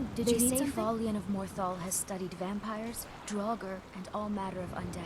No, did They you need say something? Valian of Morthal has studied vampires, Draugr, and all matter of undead.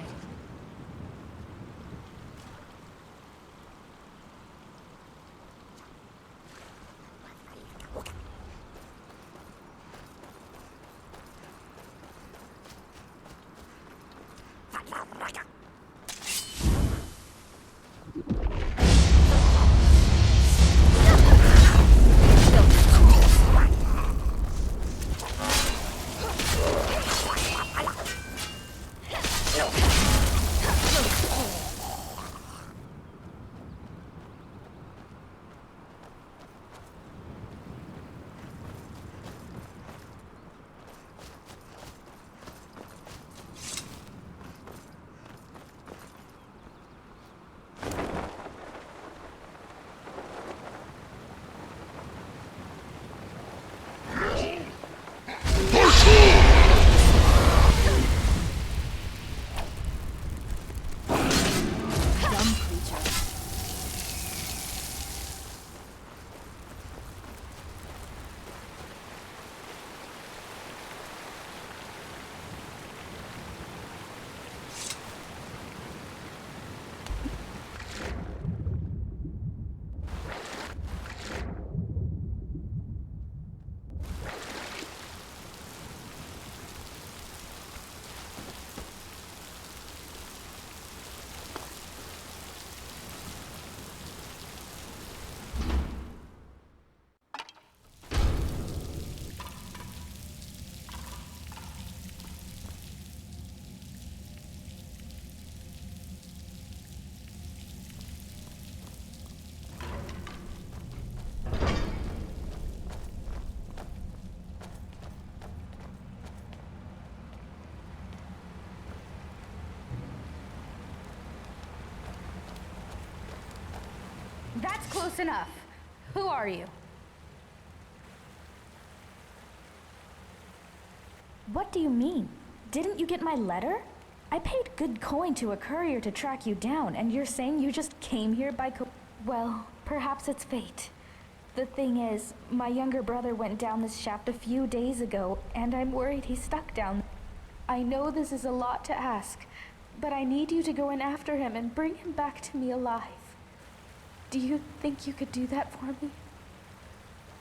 That's close enough. Who are you? What do you mean? Didn't you get my letter? I paid good coin to a courier to track you down, and you're saying you just came here by Well, perhaps it's fate. The thing is, my younger brother went down this shaft a few days ago, and I'm worried he's stuck down. I know this is a lot to ask, but I need you to go in after him and bring him back to me alive. Do you think you could do that for me?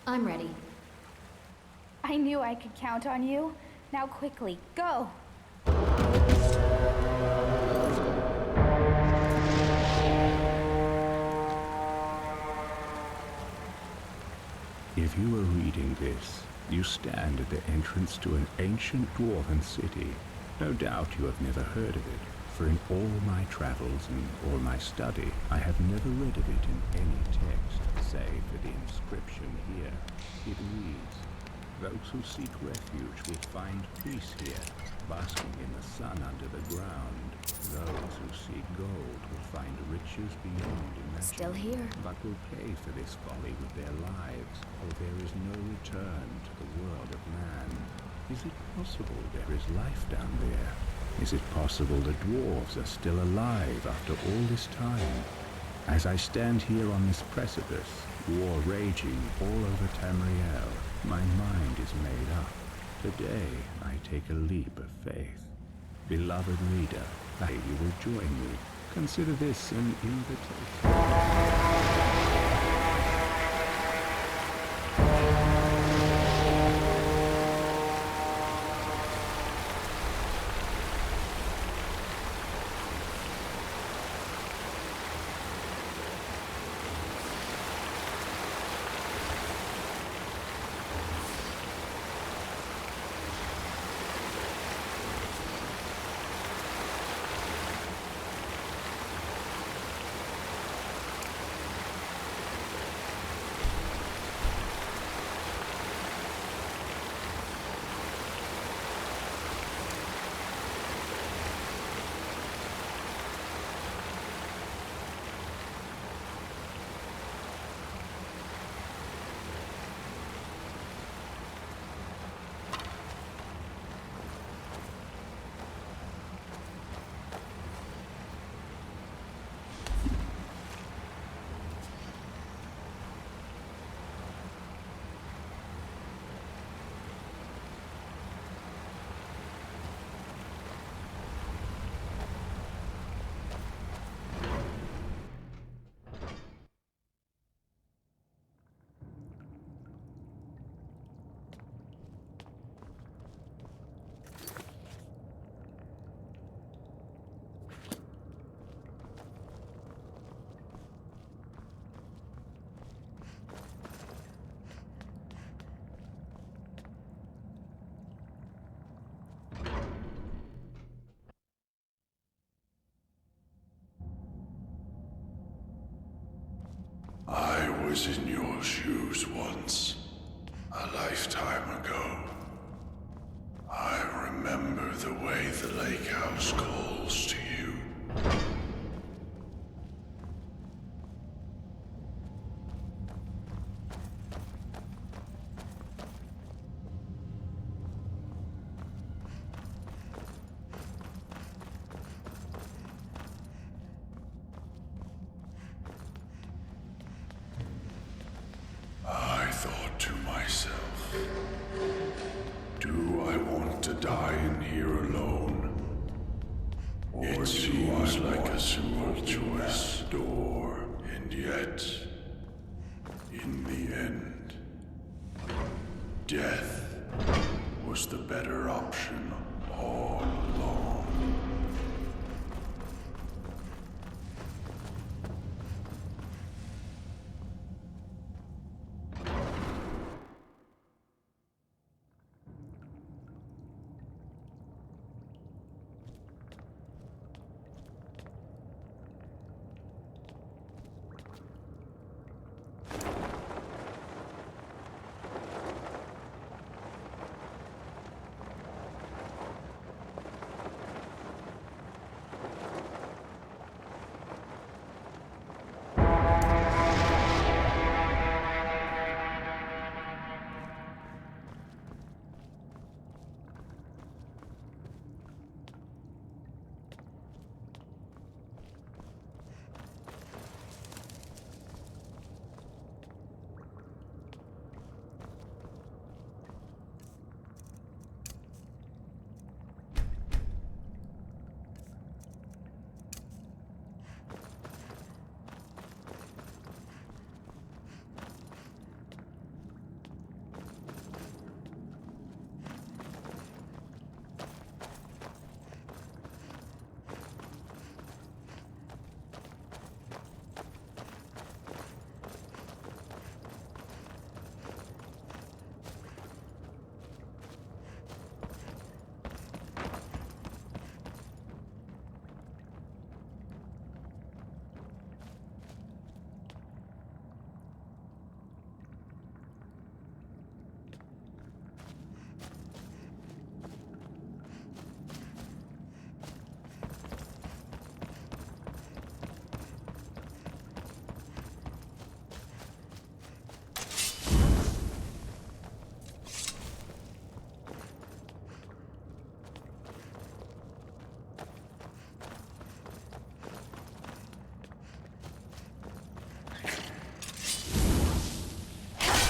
I'm ready. I knew I could count on you. Now quickly, go! If you are reading this, you stand at the entrance to an ancient dwarven city. No doubt you have never heard of it, for in all my travels and all my study, I have never read of it in any text, save for the inscription here. It reads, "Those who seek refuge will find peace here, basking in the sun under the ground. Those who seek gold will find riches beyond imagination. Still here. But will pay for this folly with their lives, for there is no return to the world of man. Is it possible there is life down there? Is it possible the dwarves are still alive after all this time? As I stand here on this precipice, war raging all over Tamriel, my mind is made up. Today, I take a leap of faith. Beloved reader, I pray you will join me. Consider this an invitation. was in your shoes once, a lifetime ago. I remember the way the lake house calls to you. I thought to myself, do I want to die in here alone? It seems like a simple choice, door, and yet, in the end, death was the better option all along.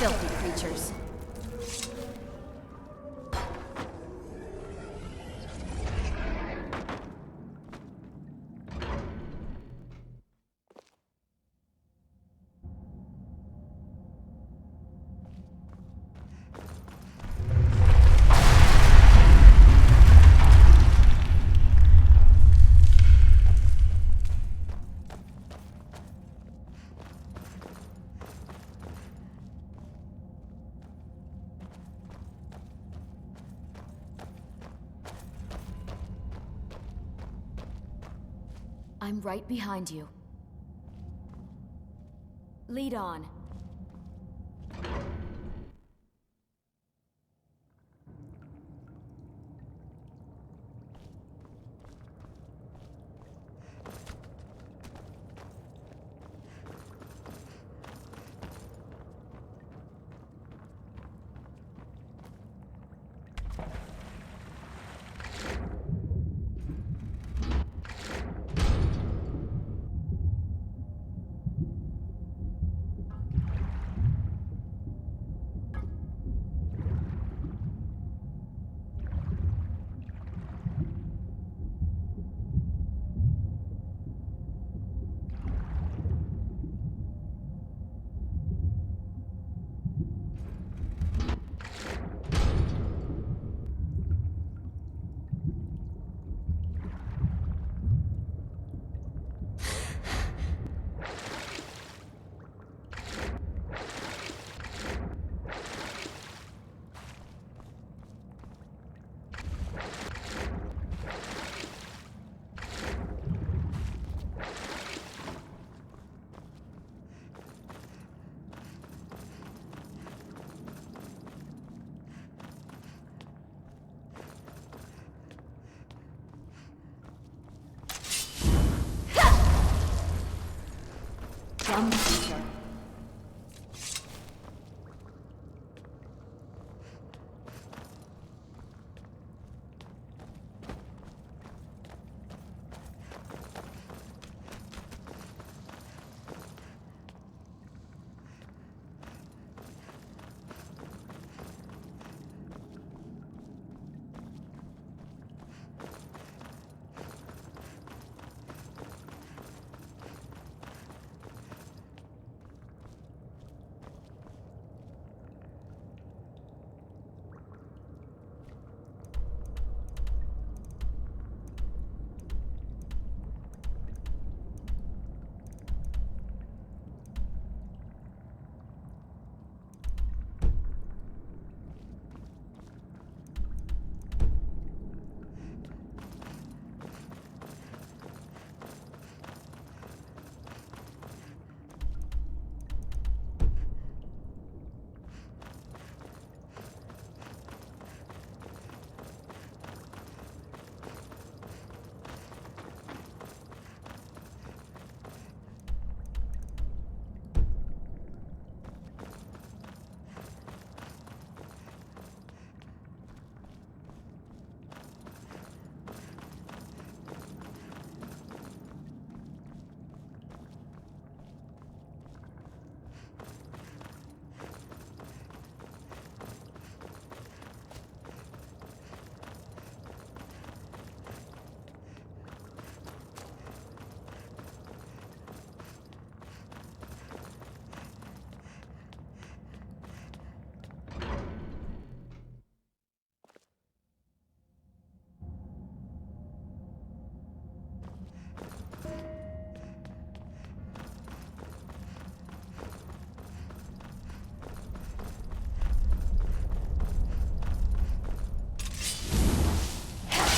Filthy creatures. I'm right behind you. Lead on.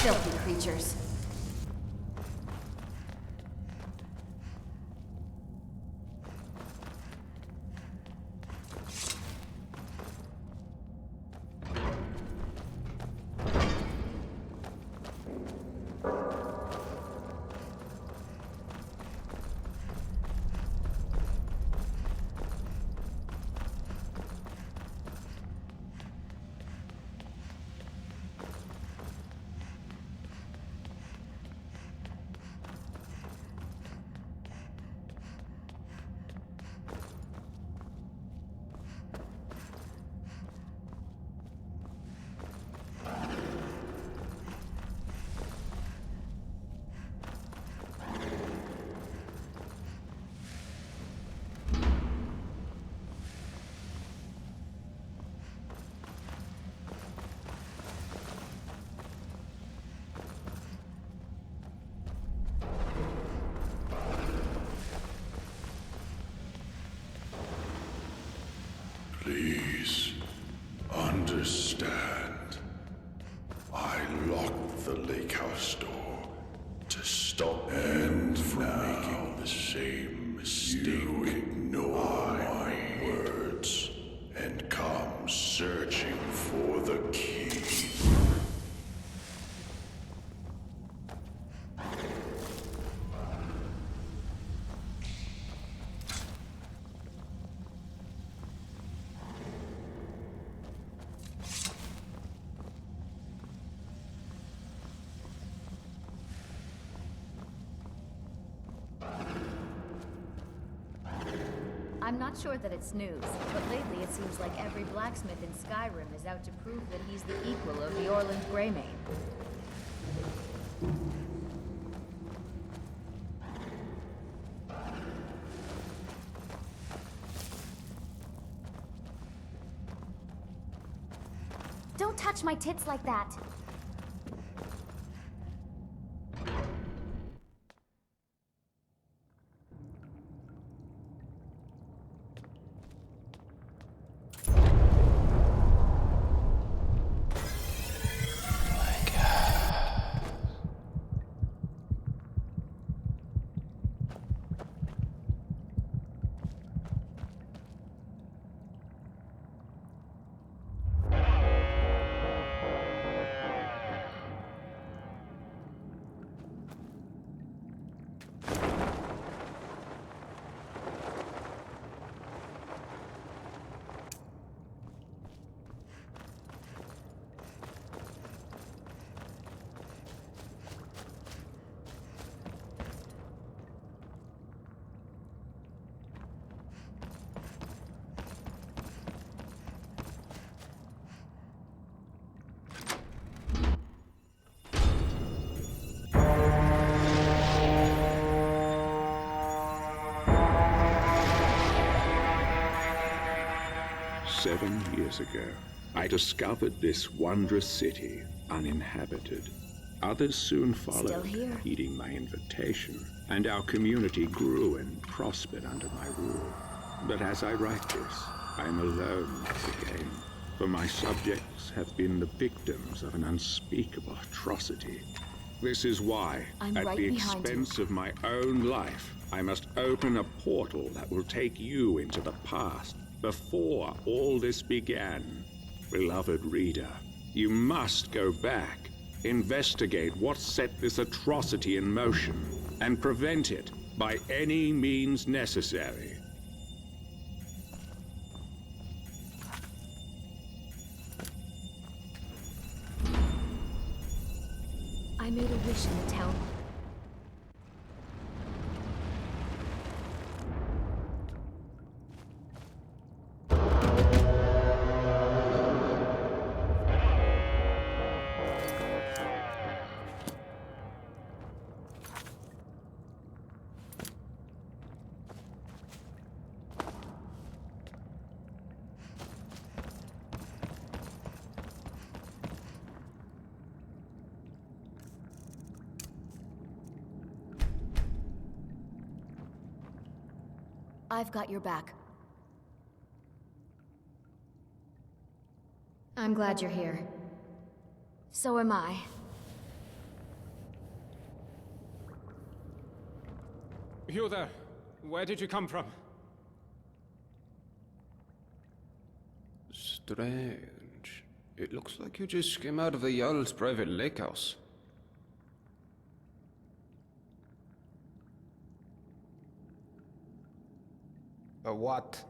Filthy creatures. Please understand. I locked the lake house door to stop you from making the same mistake. You ignore my words and come searching for the key. I'm not sure that it's news, but lately it seems like every blacksmith in Skyrim is out to prove that he's the equal of the Orland Greymane. Don't touch my tits like that. "7 years ago, I discovered this wondrous city, uninhabited. Others soon followed, Still here. heeding my invitation, and our community grew and prospered under my rule. But as I write this, I am alone once again, for my subjects have been the victims of an unspeakable atrocity. This is why, I'm at right the behind you. expense of my own life, I must open a portal that will take you into the past, before all this began. Beloved reader, you must go back, investigate what set this atrocity in motion, and prevent it by any means necessary. I made a wish in the town. I've got your back. I'm glad you're here. So am I. You there. Where did you come from? Strange. It looks like you just came out of the Jarl's private lake house. A what?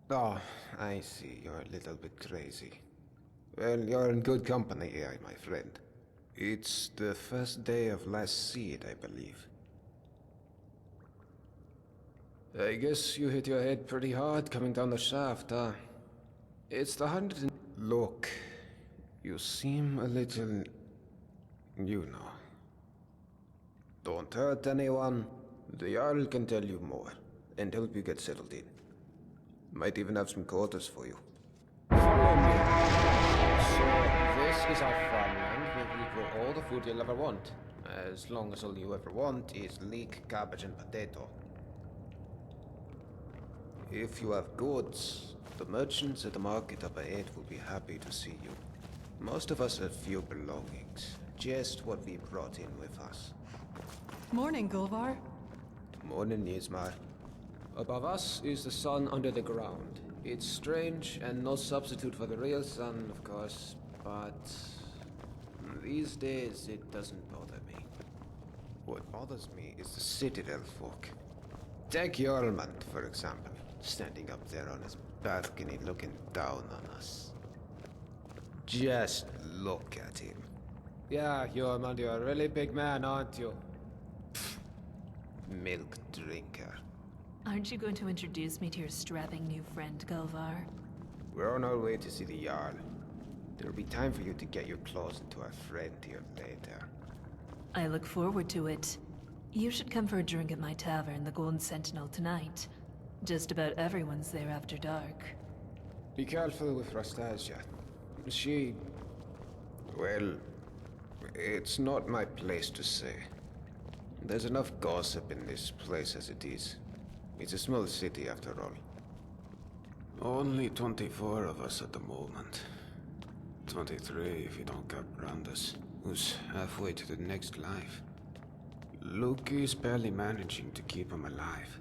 Oh, I see. You're a little bit crazy. Well, you're in good company here, my friend. It's the first day of last seed, I believe. I guess you hit your head pretty hard coming down the shaft, huh? It's the 100 and... Look, you seem a little... you know. Don't hurt anyone. The Jarl can tell you more, and help you get settled in. Might even have some quarters for you. Follow me. So, this is our farmland where we grow all the food you'll ever want. As long as all you ever want is leek, cabbage, and potato. If you have goods, the merchants at the market up ahead will be happy to see you. Most of us have few belongings, just what we brought in with us. Morning, Gulvar. Morning, Yzmar. Above us is the sun under the ground. It's strange and no substitute for the real sun, of course, but these days it doesn't bother me. What bothers me is the Citadel folk. Take Jormund, for example, standing up there on his balcony looking down on us. Just look at him. Yeah, Jormund, you're a really big man, aren't you? Pfft. Milk drinker. Aren't you going to introduce me to your strapping new friend, Gulvar? We're on our way to see the Jarl. There'll be time for you to get your claws into our friend here later. I look forward to it. You should come for a drink at my tavern, the Golden Sentinel, tonight. Just about everyone's there after dark. Be careful with Rastasia. She... well... it's not my place to say. There's enough gossip in this place as it is. It's a small city after all. Only 24 of us at the moment. 23 if you don't count Brandis, who's halfway to the next life. Luke is barely managing to keep him alive.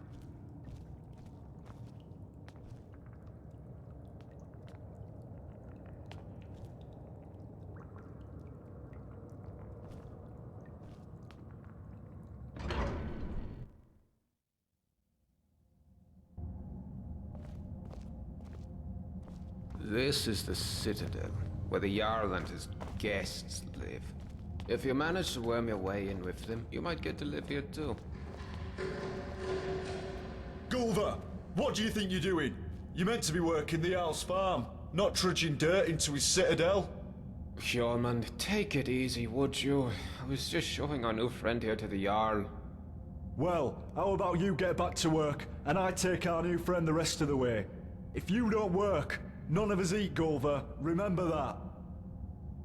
This is the Citadel, where the Jarl and his guests live. If you manage to worm your way in with them, you might get to live here too. Gulvar, what do you think you're doing? You're meant to be working the Jarl's farm, not trudging dirt into his citadel. Hjormund, take it easy, would you? I was just showing our new friend here to the Jarl. Well, how about you get back to work, and I take our new friend the rest of the way? If you don't work, none of us eat, Gulvar. Remember that.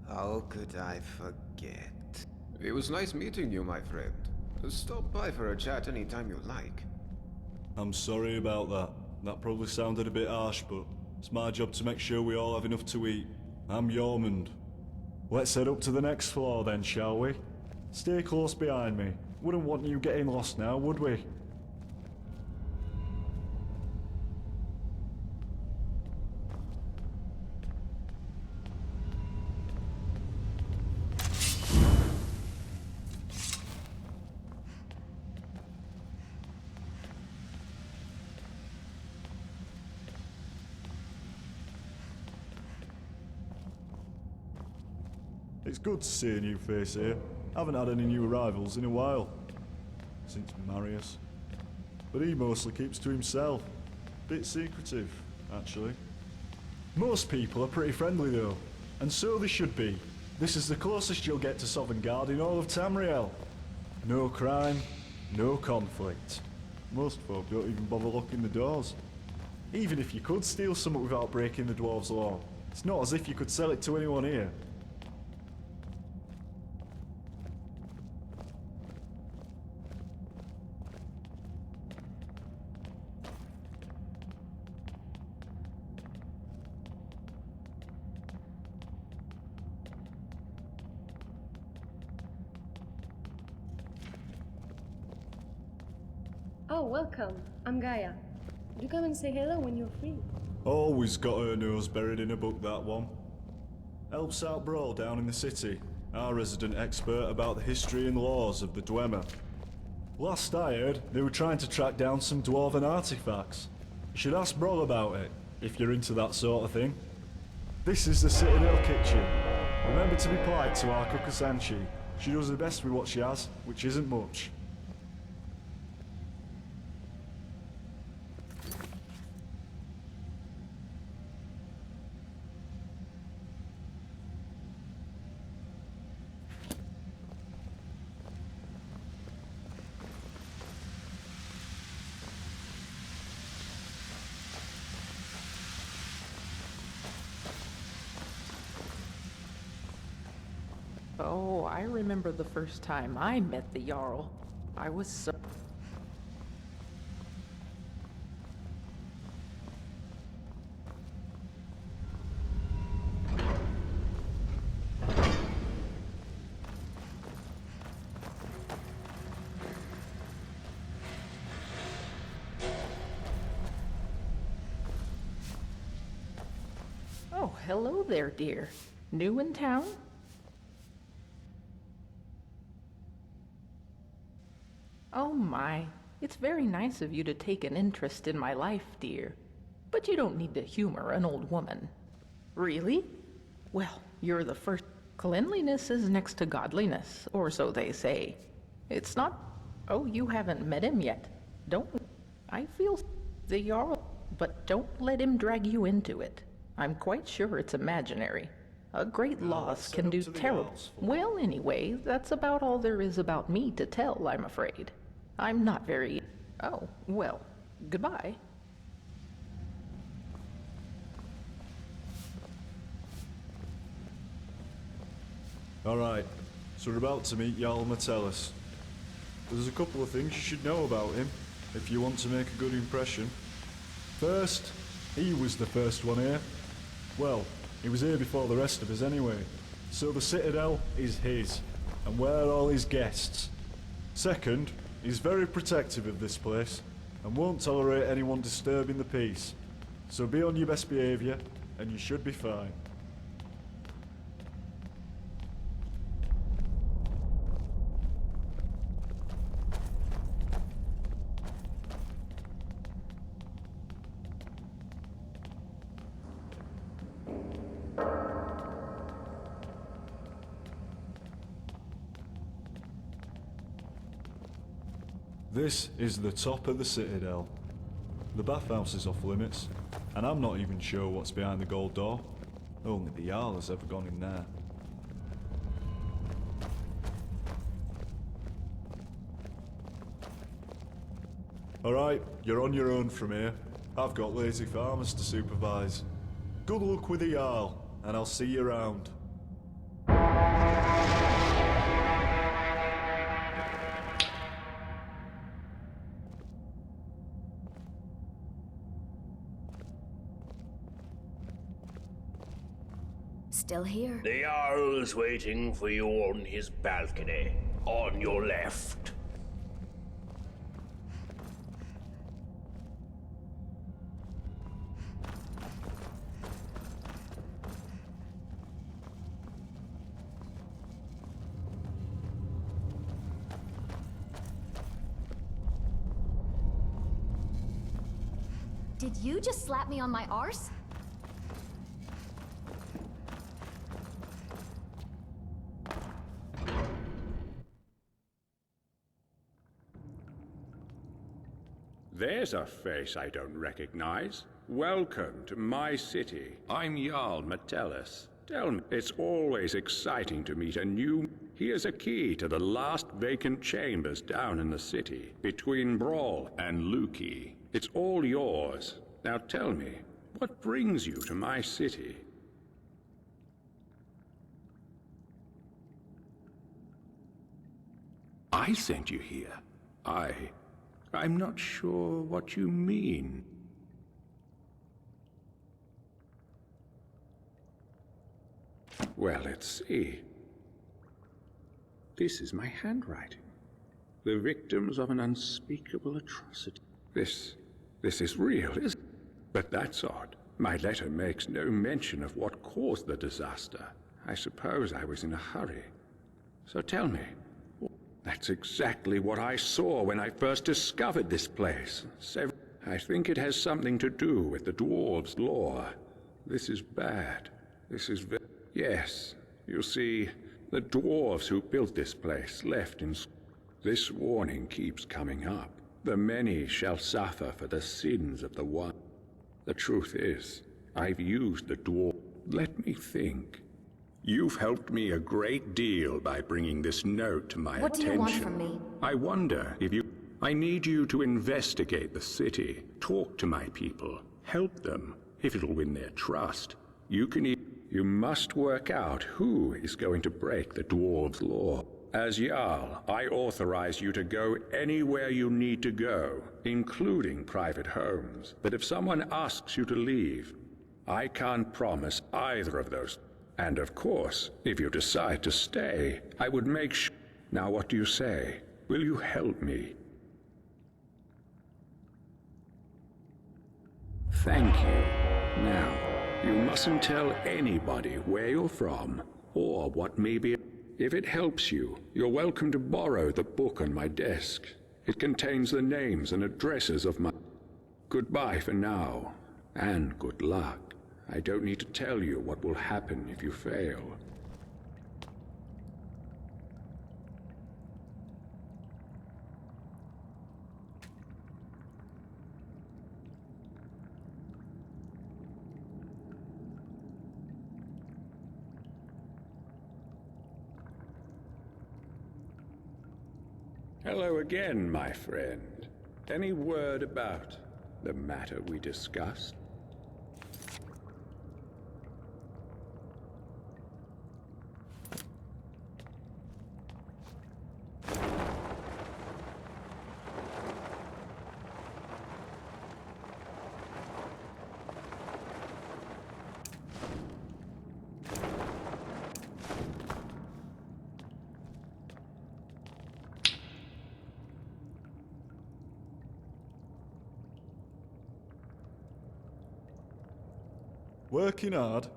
How could I forget? It was nice meeting you, my friend. Stop by for a chat anytime you like. I'm sorry about that. That probably sounded a bit harsh, but it's my job to make sure we all have enough to eat. I'm Jormund. Let's head up to the next floor then, shall we? Stay close behind me. Wouldn't want you getting lost now, would we? It's good to see a new face here. Haven't had any new arrivals in a while. Since Marius. But he mostly keeps to himself. Bit secretive, actually. Most people are pretty friendly though. And so they should be. This is the closest you'll get to Sovngarde in all of Tamriel. No crime, no conflict. Most folk don't even bother locking the doors. Even if you could steal something without breaking the dwarves' law, it's not as if you could sell it to anyone here. Oh, welcome. I'm Gaia. Do come and say hello when you're free. Always got her nose buried in a book, that one. Helps out Brawl down in the city, our resident expert about the history and laws of the Dwemer. Last I heard, they were trying to track down some dwarven artifacts. You should ask Brawl about it, if you're into that sort of thing. This is the Citadel kitchen. Remember to be polite to our cook Asanchi. She does her best with what she has, which isn't much. Oh, I remember the first time I met the Jarl. I was so... Oh, hello there, dear. New in town? Oh my, it's very nice of you to take an interest in my life, dear. But you don't need to humor an old woman. Really? Well, you're the first. Cleanliness is next to godliness, or so they say. It's not... Oh, you haven't met him yet. Don't... I feel the Jarl, but don't let him drag you into it. I'm quite sure it's imaginary. A great loss can do terrible... Well, anyway, that's about all there is about me to tell, I'm afraid. I'm not very... Oh, well, goodbye. Alright, so we're about to meet Jarl Metellus. There's a couple of things you should know about him, if you want to make a good impression. First, he was the first one here. Well, he was here before the rest of us anyway. So the Citadel is his, and we're all his guests. Second, he's very protective of this place, and won't tolerate anyone disturbing the peace. So be on your best behaviour, and you should be fine. This is the top of the Citadel. The bathhouse is off limits, and I'm not even sure what's behind the gold door. Only the Jarl has ever gone in there. Alright, you're on your own from here. I've got lazy farmers to supervise. Good luck with the Jarl, and I'll see you around. Still here. The Jarl's waiting for you on his balcony, on your left. Did you just slap me on my arse? There's a face I don't recognize. Welcome to my city. I'm Jarl Metellus. Tell me, it's always exciting to meet a new... Here's a key to the last vacant chambers down in the city, between Brawl and Luki. It's all yours. Now tell me, what brings you to my city? I sent you here. I'm not sure what you mean. Well, let's see. This is my handwriting. the victims of an unspeakable atrocity. This is real, isn't it? But that's odd. My letter makes no mention of what caused the disaster. I suppose I was in a hurry. So tell me, that's exactly what I saw when I first discovered this place. I think it has something to do with the dwarves' lore. This is bad. Yes, you see, the dwarves who built this place left in... This warning keeps coming up. The many shall suffer for the sins of the one. The truth is, I've used the dwarf. Let me think. You've helped me a great deal by bringing this note to my attention. What do you want from me? I wonder if you... I need you to investigate the city, talk to my people, help them, if it'll win their trust. You must work out who is going to break the dwarves' law. As Jarl, I authorize you to go anywhere you need to go, including private homes. But if someone asks you to leave, I can't promise either of those. And of course, if you decide to stay, I would make sure... Now what do you say? Will you help me? Thank you. Now, you mustn't tell anybody where you're from, or what may be... If it helps you, you're welcome to borrow the book on my desk. It contains the names and addresses of my... Goodbye for now, and good luck. I don't need to tell you what will happen if you fail. Hello again, my friend. Any word about the matter we discussed? Working hard?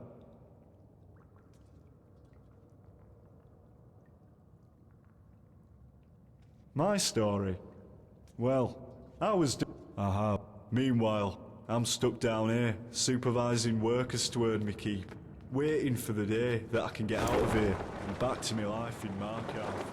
My story? Well, I was Aha. Meanwhile, I'm stuck down here, supervising workers to earn me keep, waiting for the day that I can get out of here and back to my life in Markarth.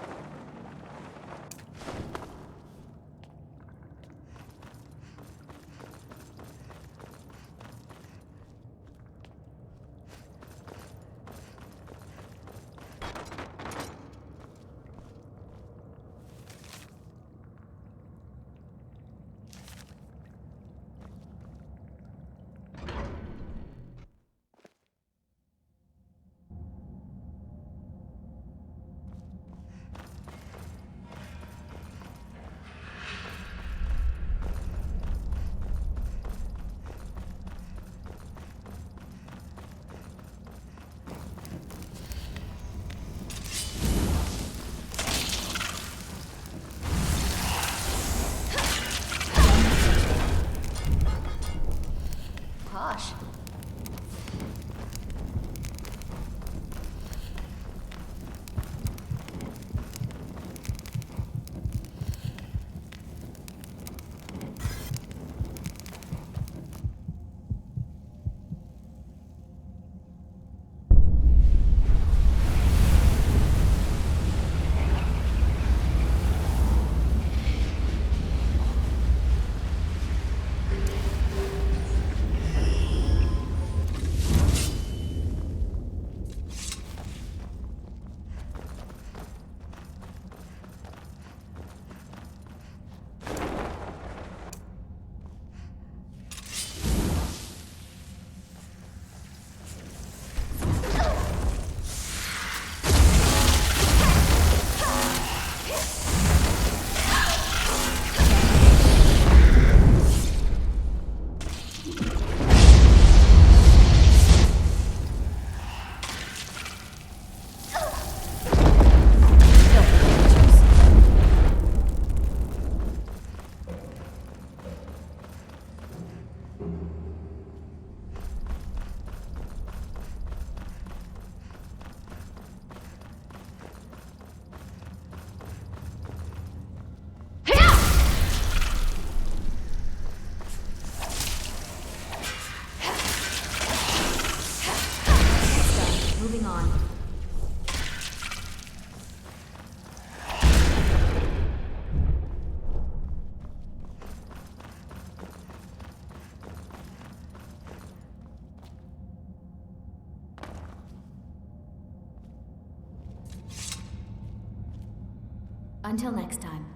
Until next time.